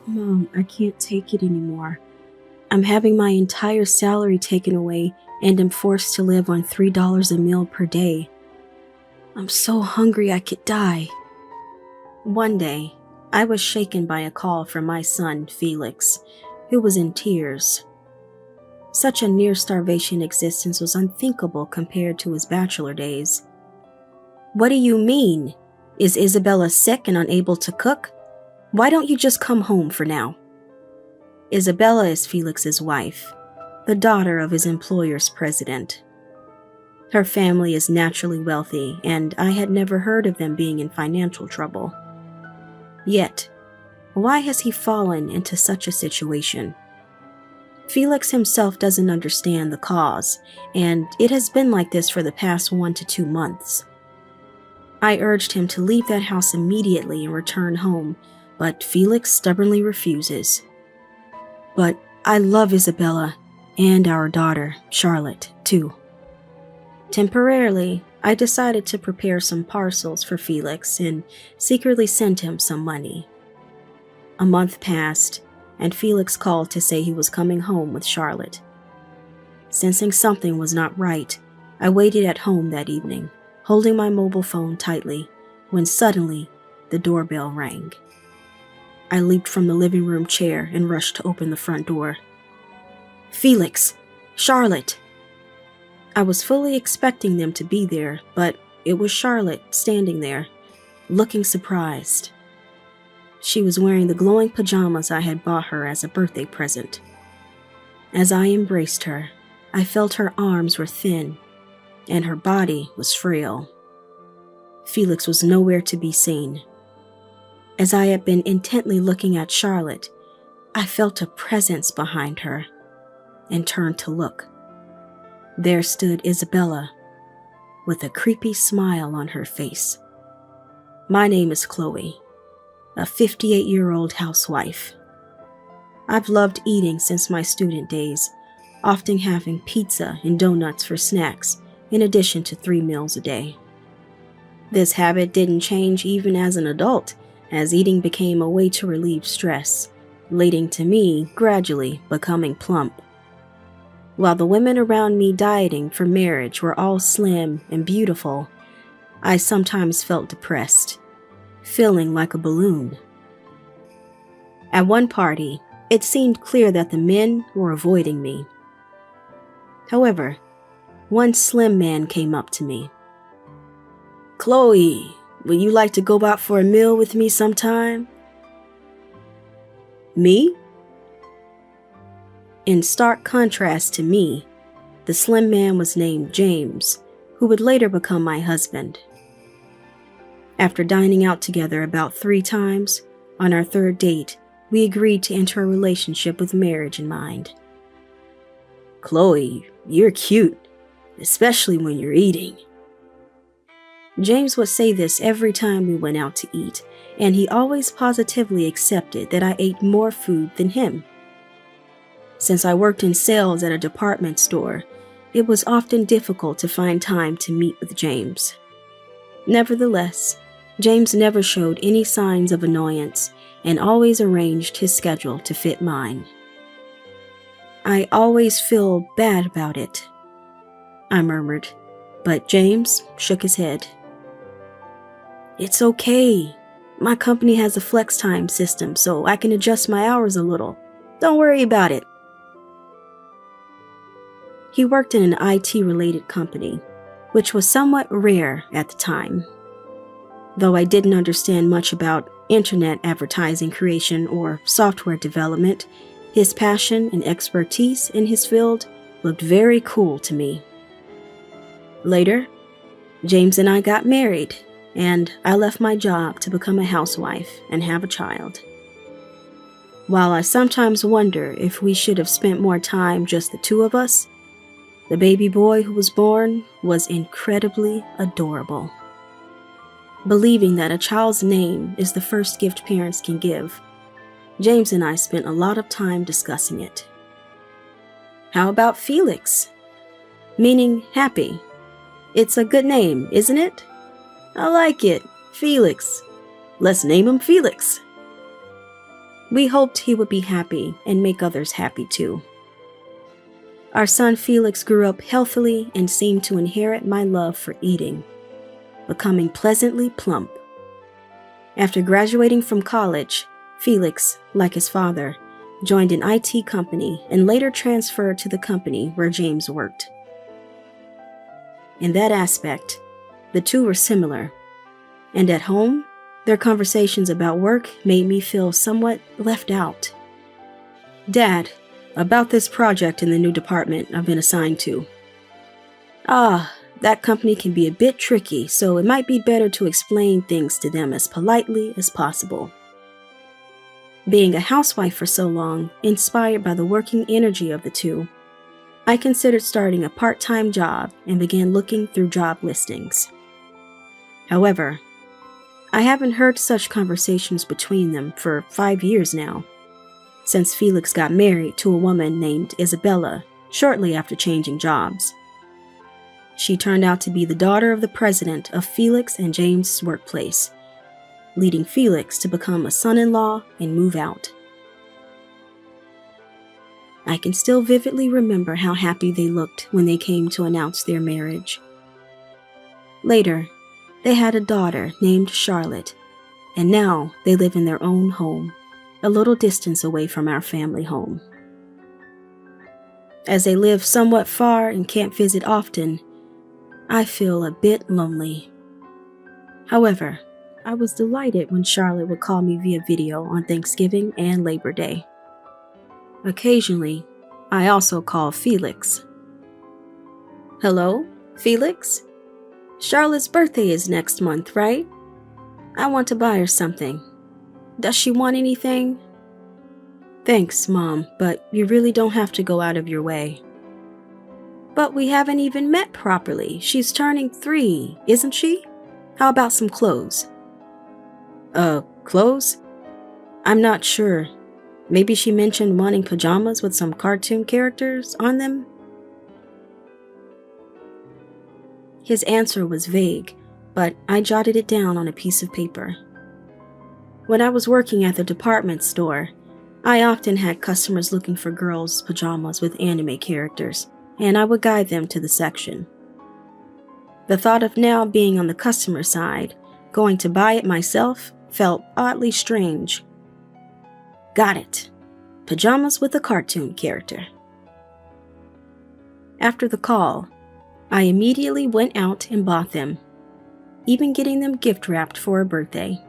Mom, I can't take it anymore. I'm having my entire salary taken away and am forced to live on $3 a meal per day. I'm so hungry I could die. One day, I was shaken by a call from my son, Felix, who was in tears. Such a near-starvation existence was unthinkable compared to his bachelor days. "What do you mean? Is Isabella sick and unable to cook? Why don't you just come home for now?" Isabella is Felix's wife, the daughter of his employer's president. Her family is naturally wealthy, and I had never heard of them being in financial trouble. Yet, why has he fallen into such a situation? Felix himself doesn't understand the cause, and it has been like this for the past 1 to 2 months. I urged him to leave that house immediately and return home, but Felix stubbornly refuses. But I love Isabella and our daughter, Charlotte, too. Temporarily, I decided to prepare some parcels for Felix and secretly sent him some money. A month passed, and Felix called to say he was coming home with Charlotte. Sensing something was not right, I waited at home that evening, holding my mobile phone tightly, when suddenly the doorbell rang. I leaped from the living room chair and rushed to open the front door. "Felix! Charlotte!" I was fully expecting them to be there, but it was Charlotte standing there, looking surprised. She was wearing the glowing pajamas I had bought her as a birthday present. As I embraced her, I felt her arms were thin, and her body was frail. Felix was nowhere to be seen. As I had been intently looking at Charlotte, I felt a presence behind her, and turned to look. There stood Isabella, with a creepy smile on her face. My name is Chloe, a 58-year-old housewife. I've loved eating since my student days, often having pizza and donuts for snacks, in addition to 3 meals a day. This habit didn't change even as an adult, as eating became a way to relieve stress, leading to me gradually becoming plump. While the women around me dieting for marriage were all slim and beautiful, I sometimes felt depressed, feeling like a balloon. At one party, it seemed clear that the men were avoiding me. However, one slim man came up to me. "Chloe, would you like to go out for a meal with me sometime?" Me? In stark contrast to me, the slim man was named James, who would later become my husband. After dining out together about 3 times, on our 3rd date, we agreed to enter a relationship with marriage in mind. "Chloe, you're cute, especially when you're eating." James would say this every time we went out to eat, and he always positively accepted that I ate more food than him. Since I worked in sales at a department store, it was often difficult to find time to meet with James. Nevertheless, James never showed any signs of annoyance and always arranged his schedule to fit mine. "I always feel bad about it," I murmured, but James shook his head. "It's okay. My company has a flex time system, so I can adjust my hours a little. Don't worry about it." He worked in an IT-related company, which was somewhat rare at the time. Though I didn't understand much about internet advertising creation or software development, his passion and expertise in his field looked very cool to me. Later, James and I got married, and I left my job to become a housewife and have a child. While I sometimes wonder if we should have spent more time just the 2 of us, the baby boy who was born was incredibly adorable. Believing that a child's name is the first gift parents can give, James and I spent a lot of time discussing it. "How about Felix?" Meaning happy. "It's a good name, isn't it?" "I like it. Felix. Let's name him Felix." We hoped he would be happy and make others happy too. Our son Felix grew up healthily and seemed to inherit my love for eating, becoming pleasantly plump. After graduating from college, Felix, like his father, joined an IT company and later transferred to the company where James worked. In that aspect, the two were similar, and at home, their conversations about work made me feel somewhat left out. "Dad, about this project in the new department I've been assigned to. That company can be a bit tricky, so it might be better to explain things to them as politely as possible." Being a housewife for so long, inspired by the working energy of the two, I considered starting a part-time job and began looking through job listings. However, I haven't heard such conversations between them for 5 years now, since Felix got married to a woman named Isabella shortly after changing jobs. She turned out to be the daughter of the president of Felix and James' workplace, leading Felix to become a son-in-law and move out. I can still vividly remember how happy they looked when they came to announce their marriage. Later, they had a daughter named Charlotte, and now they live in their own home, a little distance away from our family home. As they live somewhat far and can't visit often, I feel a bit lonely. However, I was delighted when Charlotte would call me via video on Thanksgiving and Labor Day. Occasionally, I also call Felix. "Hello, Felix? Charlotte's birthday is next month, right? I want to buy her something. Does she want anything?" "Thanks, Mom, but you really don't have to go out of your way." "But we haven't even met properly. She's turning 3, isn't she? How about some clothes?" Clothes? I'm not sure. Maybe she mentioned wanting pajamas with some cartoon characters on them?" His answer was vague, but I jotted it down on a piece of paper. When I was working at the department store, I often had customers looking for girls' pajamas with anime characters, and I would guide them to the section. The thought of now being on the customer side, going to buy it myself, felt oddly strange. Got it. Pajamas with a cartoon character. After the call, I immediately went out and bought them, even getting them gift wrapped for a birthday.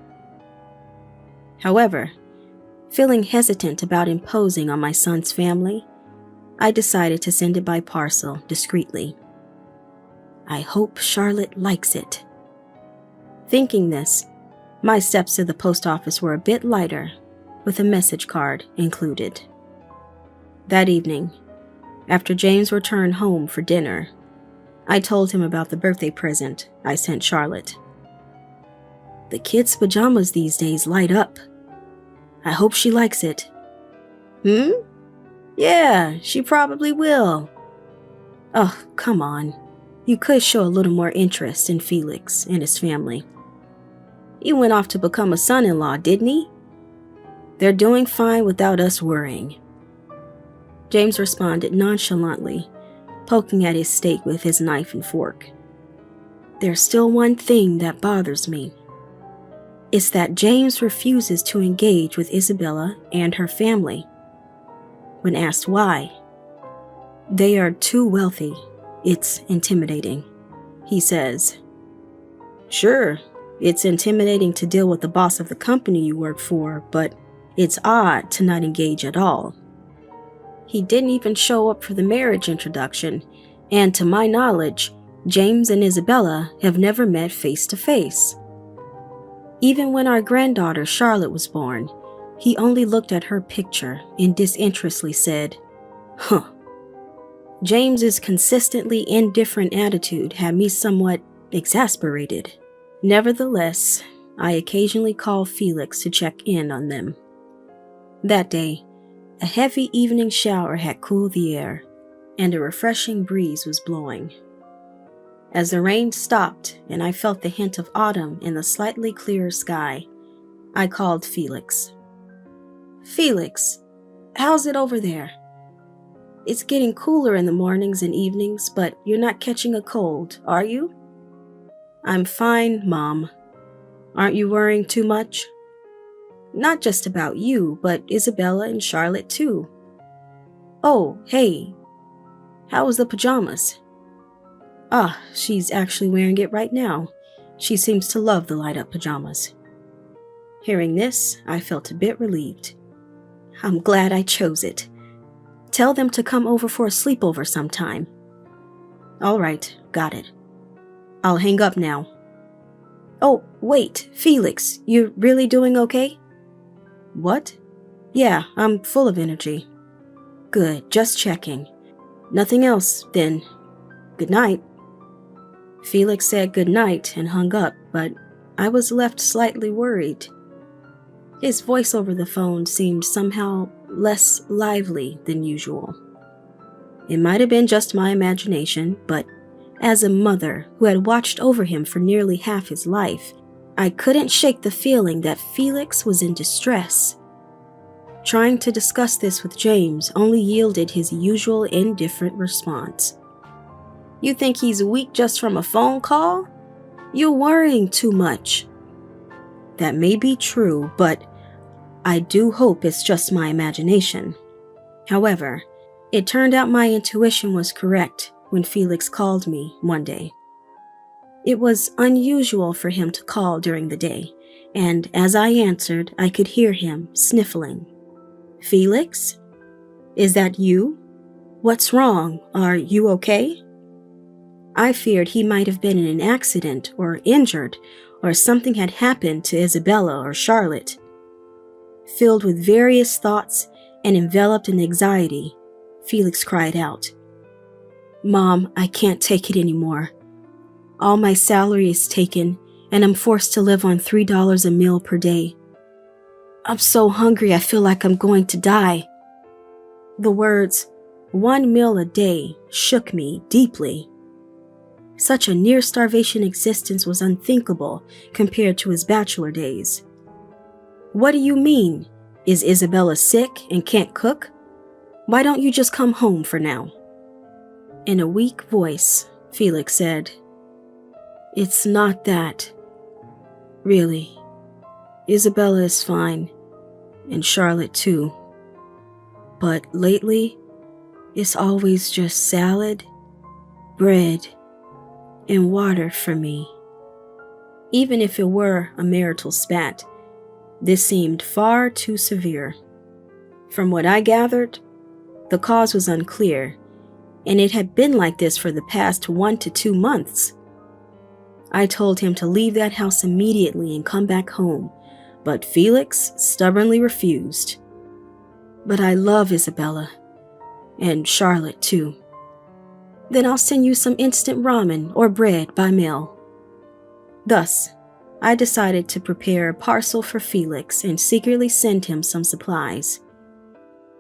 However, feeling hesitant about imposing on my son's family, I decided to send it by parcel discreetly. I hope Charlotte likes it. Thinking this, my steps to the post office were a bit lighter, with a message card included. That evening, after James returned home for dinner, I told him about the birthday present I sent Charlotte. "The kids' pajamas these days light up. I hope she likes it." "Yeah, she probably will." "Oh, come on. You could show a little more interest in Felix and his family. He went off to become a son-in-law, didn't he? They're doing fine without us worrying." James responded nonchalantly, poking at his steak with his knife and fork. "There's still one thing that bothers me. It's that James refuses to engage with Isabella and her family. When asked why, they are too wealthy. It's intimidating," he says. "Sure, it's intimidating to deal with the boss of the company you work for, but it's odd to not engage at all. He didn't even show up for the marriage introduction, and to my knowledge, James and Isabella have never met face to face. Even when our granddaughter Charlotte was born, he only looked at her picture and disinterestedly said, 'Huh.' James's consistently indifferent attitude had me somewhat exasperated. Nevertheless, I occasionally call Felix to check in on them. That day, a heavy evening shower had cooled the air, and a refreshing breeze was blowing. As the rain stopped and I felt the hint of autumn in the slightly clearer sky, I called Felix. Felix, how's it over there? It's getting cooler in the mornings and evenings, but you're not catching a cold, are you? I'm fine, Mom. Aren't you worrying too much? Not just about you, but Isabella and Charlotte too. Oh, hey, how was the pajamas? Ah, she's actually wearing it right now. She seems to love the light-up pajamas. Hearing this, I felt a bit relieved. I'm glad I chose it. Tell them to come over for a sleepover sometime. All right, got it. I'll hang up now. Oh, wait, Felix, you're really doing okay? What? Yeah, I'm full of energy. Good, just checking. Nothing else, then. Good night. Felix said good night and hung up, but I was left slightly worried. His voice over the phone seemed somehow less lively than usual. It might have been just my imagination, but as a mother who had watched over him for nearly half his life, I couldn't shake the feeling that Felix was in distress. Trying to discuss this with James only yielded his usual indifferent response. You think he's weak just from a phone call? You're worrying too much. That may be true, but I do hope it's just my imagination. However, it turned out my intuition was correct when Felix called me one day. It was unusual for him to call during the day, and as I answered, I could hear him sniffling. Felix? Is that you? What's wrong? Are you okay? I feared he might have been in an accident or injured, or something had happened to Isabella or Charlotte. Filled with various thoughts and enveloped in anxiety, Felix cried out, Mom, I can't take it anymore. All my salary is taken, and I'm forced to live on $3 a meal per day. I'm so hungry I feel like I'm going to die. The words, 1 meal a day, shook me deeply. Such a near-starvation existence was unthinkable compared to his bachelor days. What do you mean? Is Isabella sick and can't cook? Why don't you just come home for now? In a weak voice, Felix said, It's not that. Really, Isabella is fine, and Charlotte too. But lately, it's always just salad, bread, and water for me. Even if it were a marital spat, this seemed far too severe. From what I gathered, the cause was unclear, and it had been like this for the past 1 to 2 months. I told him to leave that house immediately and come back home, but Felix stubbornly refused. But I love Isabella, and Charlotte too. Then I'll send you some instant ramen or bread by mail. Thus, I decided to prepare a parcel for Felix and secretly send him some supplies.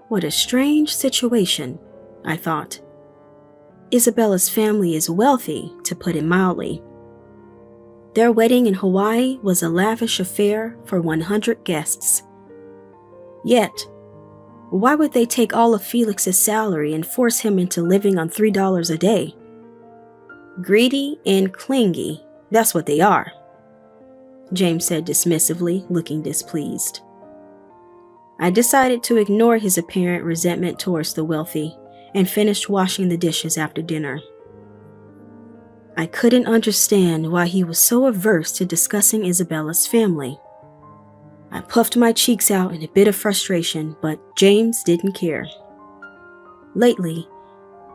What a strange situation, I thought. Isabella's family is wealthy, to put it mildly. Their wedding in Hawaii was a lavish affair for 100 guests. Yet, why would they take all of Felix's salary and force him into living on $3 a day? Greedy and clingy, that's what they are, James said dismissively, looking displeased. I decided to ignore his apparent resentment towards the wealthy and finished washing the dishes after dinner. I couldn't understand why he was so averse to discussing Isabella's family. I puffed my cheeks out in a bit of frustration, but James didn't care. Lately,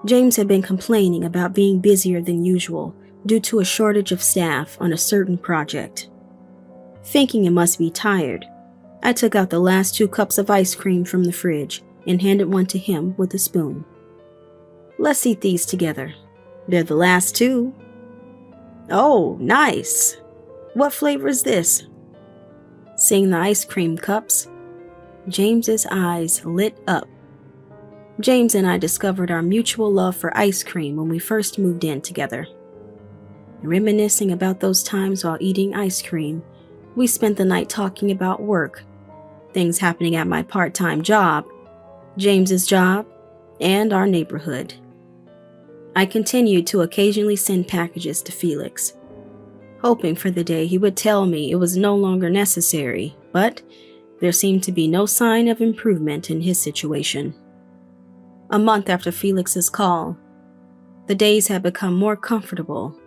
James had been complaining about being busier than usual due to a shortage of staff on a certain project. Thinking it must be tired, I took out the last 2 cups of ice cream from the fridge and handed one to him with a spoon. Let's eat these together. They're the last 2. Oh, nice. What flavor is this? Seeing the ice cream cups, James's eyes lit up. James and I discovered our mutual love for ice cream when we first moved in together. Reminiscing about those times while eating ice cream, we spent the night talking about work things happening at my part-time job, James's job, and our neighborhood. I continued to occasionally send packages to Felix, hoping for the day he would tell me it was no longer necessary, but there seemed to be no sign of improvement in his situation. A month after Felix's call, the days had become more comfortable,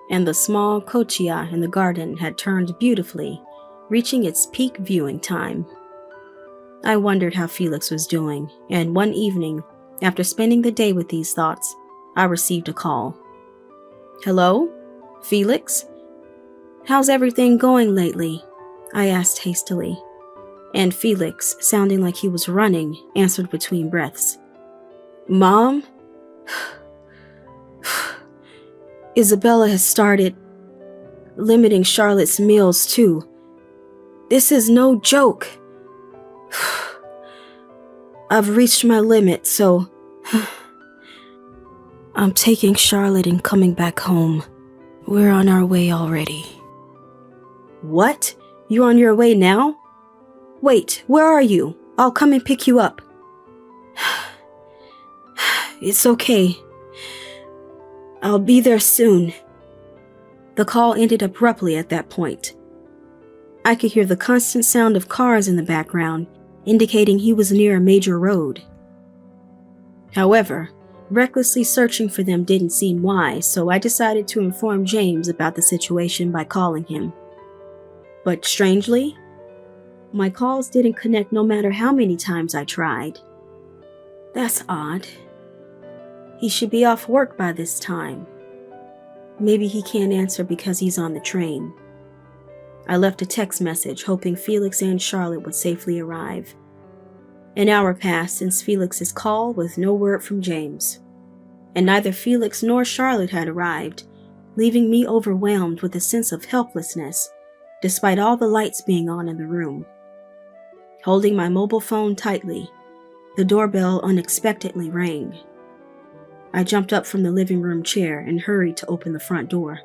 and the small kochia in the garden had turned beautifully, reaching its peak viewing time. I wondered how Felix was doing, and one evening, after spending the day with these thoughts, I received a call. "Hello? Felix? How's everything going lately?" I asked hastily, and Felix, sounding like he was running, answered between breaths. "Mom? Isabella has started limiting Charlotte's meals too. This is no joke. I've reached my limit, so I'm taking Charlotte and coming back home. We're on our way already." "What? You're on your way now? Wait, where are you? I'll come and pick you up." "It's okay. I'll be there soon." The call ended abruptly at that point. I could hear the constant sound of cars in the background, indicating he was near a major road. However, recklessly searching for them didn't seem wise, so I decided to inform James about the situation by calling him. But strangely, my calls didn't connect no matter how many times I tried. That's odd. He should be off work by this time. Maybe he can't answer because he's on the train. I left a text message hoping Felix and Charlotte would safely arrive. An hour passed since Felix's call with no word from James, and neither Felix nor Charlotte had arrived, leaving me overwhelmed with a sense of helplessness, despite all the lights being on in the room. Holding my mobile phone tightly, the doorbell unexpectedly rang. I jumped up from the living room chair and hurried to open the front door.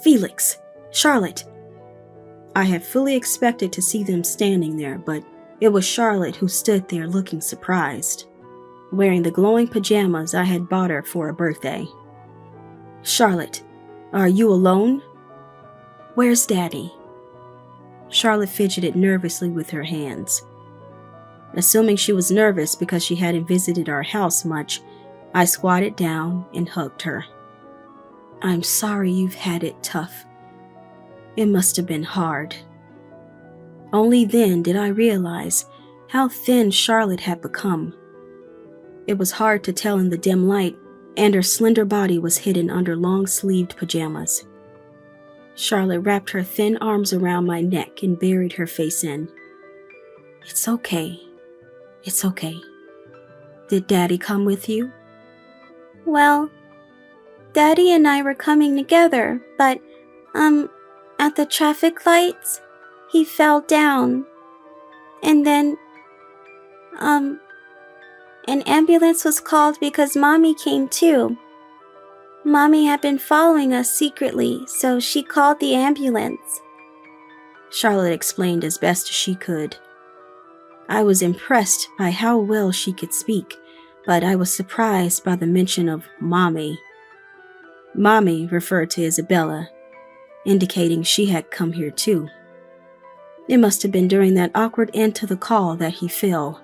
"Felix! Charlotte!" I had fully expected to see them standing there, but it was Charlotte who stood there looking surprised, wearing the glowing pajamas I had bought her for her birthday. "Charlotte, are you alone? Where's Daddy?" Charlotte fidgeted nervously with her hands. Assuming she was nervous because she hadn't visited our house much, I squatted down and hugged her. "I'm sorry you've had it tough. It must have been hard." Only then did I realize how thin Charlotte had become. It was hard to tell in the dim light, and her slender body was hidden under long-sleeved pajamas. Charlotte wrapped her thin arms around my neck and buried her face in. "It's okay. It's okay. Did Daddy come with you?" "Well, Daddy and I were coming together, but, at the traffic lights, he fell down. And then, an ambulance was called because Mommy came too. Mommy had been following us secretly, so she called the ambulance." Charlotte explained as best she could. I was impressed by how well she could speak, but I was surprised by the mention of Mommy. Mommy referred to Isabella, indicating she had come here too. It must have been during that awkward end to the call that he fell.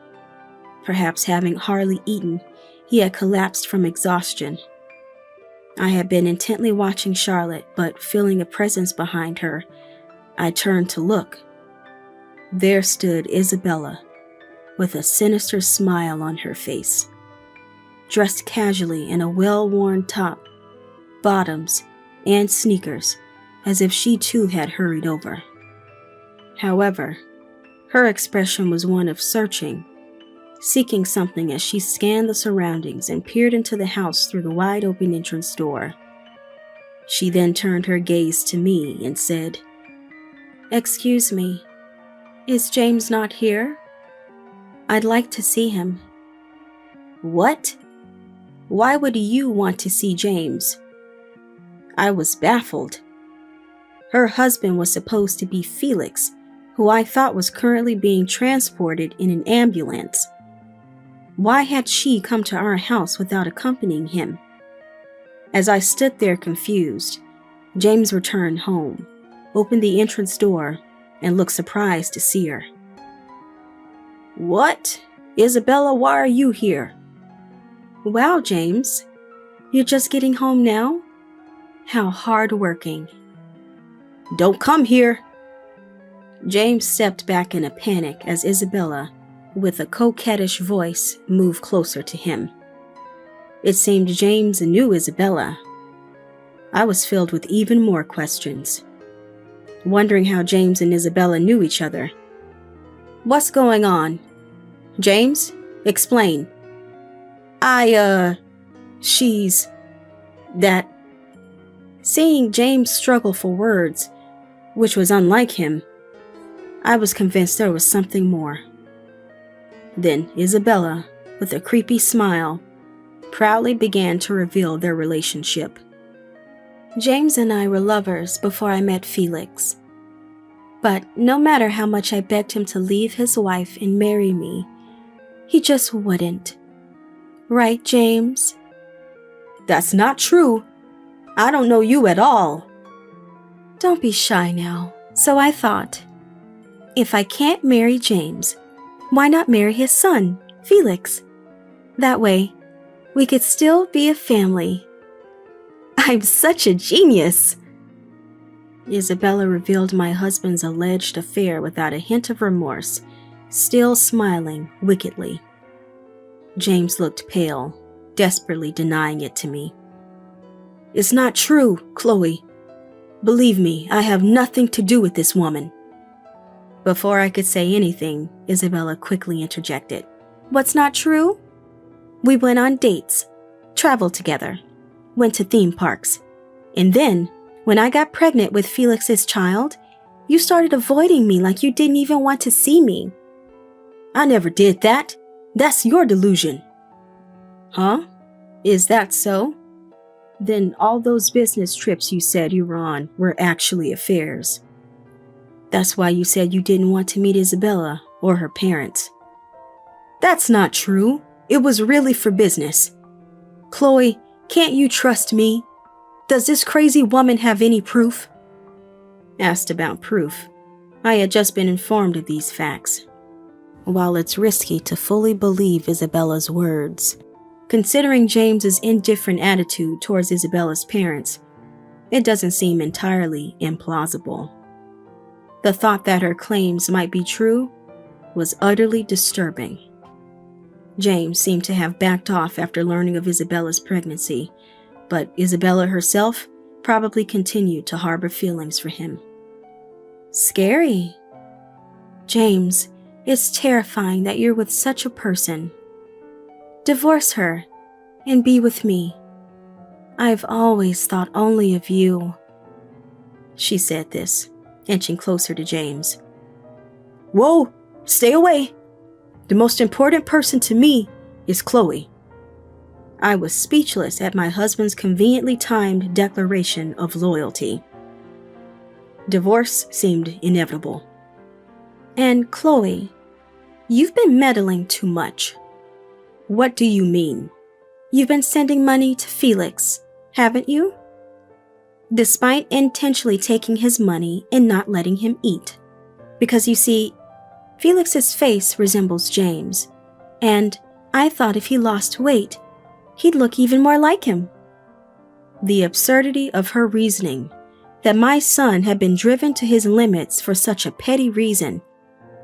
Perhaps having hardly eaten, he had collapsed from exhaustion. I had been intently watching Charlotte, but feeling a presence behind her, I turned to look. There stood Isabella, with a sinister smile on her face. Dressed casually in a well-worn top, bottoms, and sneakers, as if she too had hurried over. However, her expression was one of searching, seeking something as she scanned the surroundings and peered into the house through the wide-open entrance door. She then turned her gaze to me and said, "Excuse me, is James not here? I'd like to see him." "What? Why would you want to see James?" I was baffled. Her husband was supposed to be Felix, who I thought was currently being transported in an ambulance. Why had she come to our house without accompanying him? As I stood there confused, James returned home, opened the entrance door, and looked surprised to see her. "What? Isabella, why are you here?" "Wow, James, you're just getting home now? How hard-working." "Don't come here." James stepped back in a panic as Isabella, with a coquettish voice, moved closer to him. It seemed James knew Isabella. I was filled with even more questions, wondering how James and Isabella knew each other. "What's going on? James, explain." She's... that..." Seeing James struggle for words, which was unlike him, I was convinced there was something more. Then Isabella, with a creepy smile, proudly began to reveal their relationship. "James and I were lovers before I met Felix. But no matter how much I begged him to leave his wife and marry me, he just wouldn't. Right, James?" "That's not true. I don't know you at all." "Don't be shy now." So I thought, if I can't marry James, why not marry his son, Felix? That way, we could still be a family. I'm such a genius. Isabella revealed my husband's alleged affair without a hint of remorse, still smiling wickedly. James looked pale, desperately denying it to me. "It's not true, Chloe. Believe me, I have nothing to do with this woman." Before I could say anything, Isabella quickly interjected. "What's not true? We went on dates, traveled together, went to theme parks, and then, when I got pregnant with Felix's child, you started avoiding me like you didn't even want to see me." "I never did that. That's your delusion." "Huh? Is that so? Then all those business trips you said you were on were actually affairs. That's why you said you didn't want to meet Isabella or her parents." "That's not true. It was really for business. Chloe, can't you trust me? Does this crazy woman have any proof?" Asked about proof, I had just been informed of these facts. While it's risky to fully believe Isabella's words, considering James's indifferent attitude towards Isabella's parents, it doesn't seem entirely implausible. The thought that her claims might be true was utterly disturbing. James seemed to have backed off after learning of Isabella's pregnancy, but Isabella herself probably continued to harbor feelings for him. Scary. James, it's terrifying that you're with such a person. Divorce her and be with me. I've always thought only of you. She said this, inching closer to James. "Whoa, stay away. The most important person to me is Chloe." I was speechless at my husband's conveniently timed declaration of loyalty. Divorce seemed inevitable. "And Chloe, you've been meddling too much." "What do you mean?" "You've been sending money to Felix, haven't you? Despite intentionally taking his money and not letting him eat. Because you see, Felix's face resembles James, and I thought if he lost weight, he'd look even more like him." The absurdity of her reasoning, that my son had been driven to his limits for such a petty reason,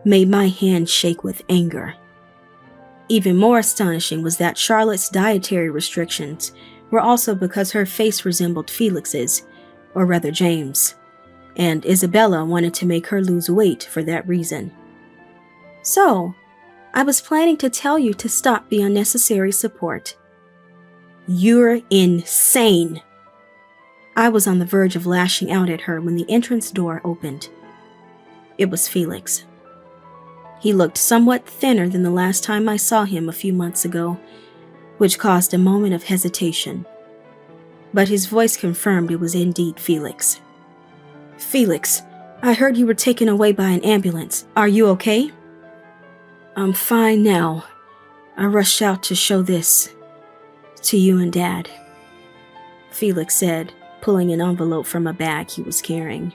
made my hand shake with anger. Even more astonishing was that Charlotte's dietary restrictions were also because her face resembled Felix's, or rather James, and Isabella wanted to make her lose weight for that reason. "So, I was planning to tell you to stop the unnecessary support." "You're insane." I was on the verge of lashing out at her when the entrance door opened. It was Felix. He looked somewhat thinner than the last time I saw him a few months ago, which caused a moment of hesitation. But his voice confirmed it was indeed Felix. "Felix, I heard you were taken away by an ambulance. Are you okay? I'm fine now. I rushed out to show this to you and Dad, Felix said, pulling an envelope from a bag he was carrying.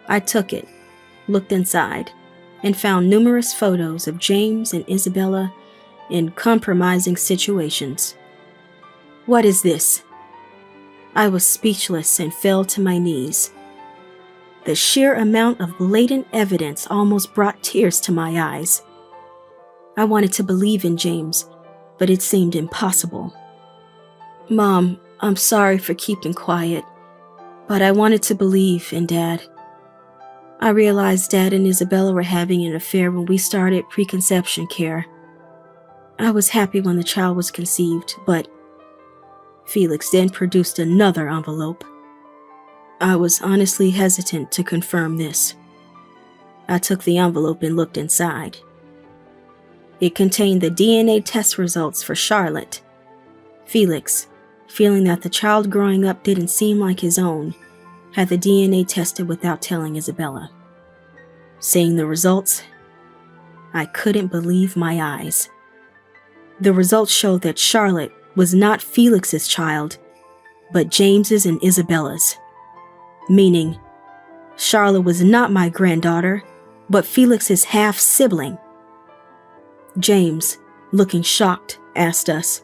I took it, looked inside, and found numerous photos of James and Isabella in compromising situations. What is this? I was speechless and fell to my knees. The sheer amount of blatant evidence almost brought tears to my eyes. I wanted to believe in James, but it seemed impossible. Mom, I'm sorry for keeping quiet, but I wanted to believe in Dad. I realized Dad and Isabella were having an affair when we started preconception care. I was happy when the child was conceived, but Felix then produced another envelope. I was honestly hesitant to confirm this. I took the envelope and looked inside. It contained the DNA test results for Charlotte. Felix, feeling that the child growing up didn't seem like his own, had the DNA tested without telling Isabella. Seeing the results, I couldn't believe my eyes. The results showed that Charlotte was not Felix's child, but James's and Isabella's. Meaning, Charlotte was not my granddaughter, but Felix's half-sibling. James, looking shocked, asked us,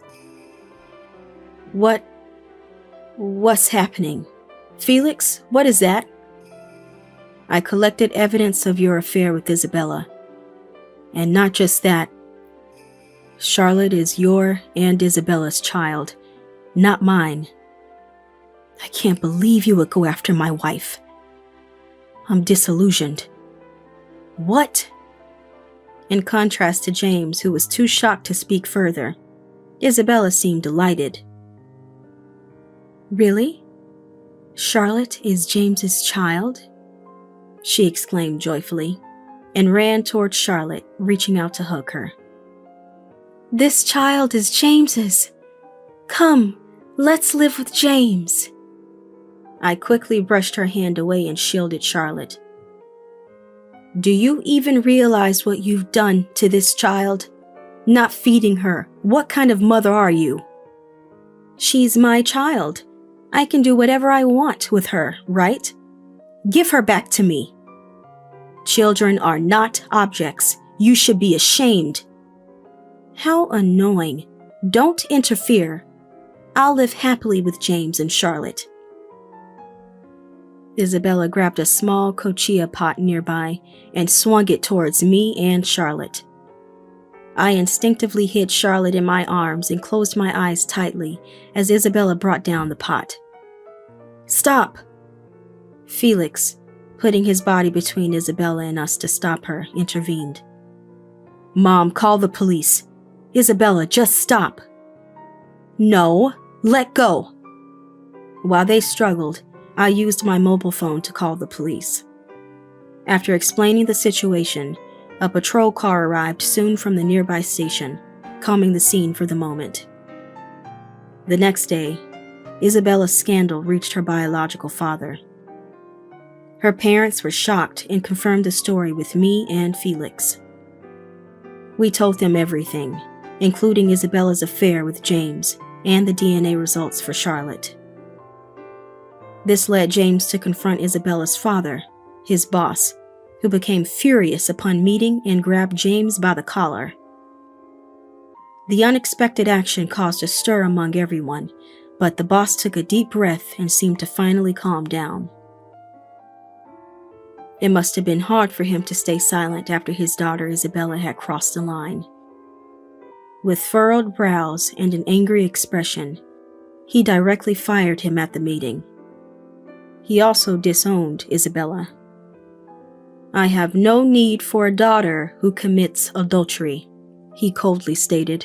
What's happening? Felix, what is that? I collected evidence of your affair with Isabella. And not just that. Charlotte is your and Isabella's child, not mine. I can't believe you would go after my wife. I'm disillusioned. What? In contrast to James, who was too shocked to speak further, Isabella seemed delighted. Really? Charlotte is James's child? She exclaimed joyfully, and ran toward Charlotte, reaching out to hug her. This child is James's. Come, let's live with James. I quickly brushed her hand away and shielded Charlotte. Do you even realize what you've done to this child? Not feeding her. What kind of mother are you? She's my child. I can do whatever I want with her, right? Give her back to me. Children are not objects. You should be ashamed. How annoying. Don't interfere. I'll live happily with James and Charlotte. Isabella grabbed a small cochia pot nearby and swung it towards me and Charlotte. I instinctively hid Charlotte in my arms and closed my eyes tightly as Isabella brought down the pot. Stop! Felix, putting his body between Isabella and us to stop her, intervened. Mom, call the police. Isabella, just stop. No, let go. While they struggled, I used my mobile phone to call the police. After explaining the situation, a patrol car arrived soon from the nearby station, calming the scene for the moment. The next day, Isabella's scandal reached her biological father. Her parents were shocked and confirmed the story with me and Felix. We told them everything, including Isabella's affair with James and the DNA results for Charlotte. This led James to confront Isabella's father, his boss, who became furious upon meeting and grabbed James by the collar. The unexpected action caused a stir among everyone, but the boss took a deep breath and seemed to finally calm down. It must have been hard for him to stay silent after his daughter Isabella had crossed the line. With furrowed brows and an angry expression, he directly fired him at the meeting. He also disowned Isabella. I have no need for a daughter who commits adultery, he coldly stated.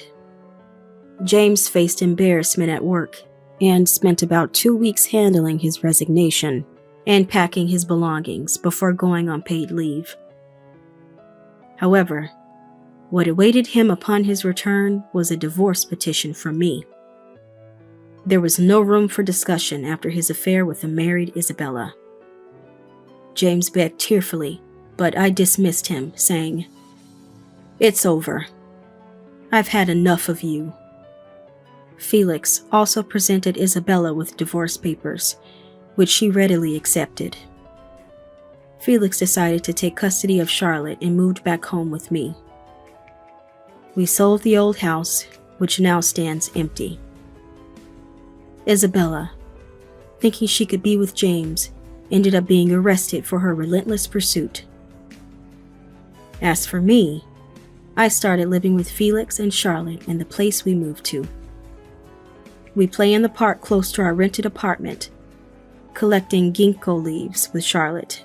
James faced embarrassment at work and spent about 2 weeks handling his resignation and packing his belongings before going on paid leave. However, what awaited him upon his return was a divorce petition from me. There was no room for discussion after his affair with the married Isabella. James begged tearfully, but I dismissed him, saying, "It's over. I've had enough of you." Felix also presented Isabella with divorce papers, which she readily accepted. Felix decided to take custody of Charlotte and moved back home with me. We sold the old house, which now stands empty. Isabella, thinking she could be with James, ended up being arrested for her relentless pursuit. As for me, I started living with Felix and Charlotte in the place we moved to. We play in the park close to our rented apartment, collecting ginkgo leaves with Charlotte.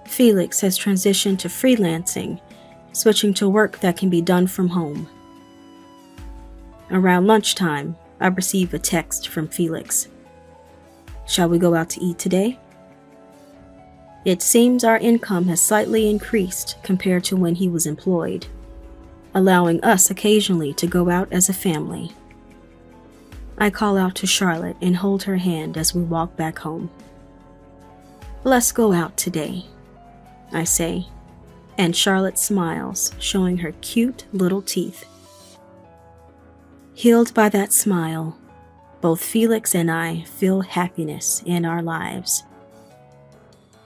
Felix has transitioned to freelancing, switching to work that can be done from home. Around lunchtime, I receive a text from Felix. "Shall we go out to eat today?" It seems our income has slightly increased compared to when he was employed, allowing us occasionally to go out as a family. I call out to Charlotte and hold her hand as we walk back home. "Let's go out today," I say, and Charlotte smiles, showing her cute little teeth. Healed by that smile, both Felix and I feel happiness in our lives.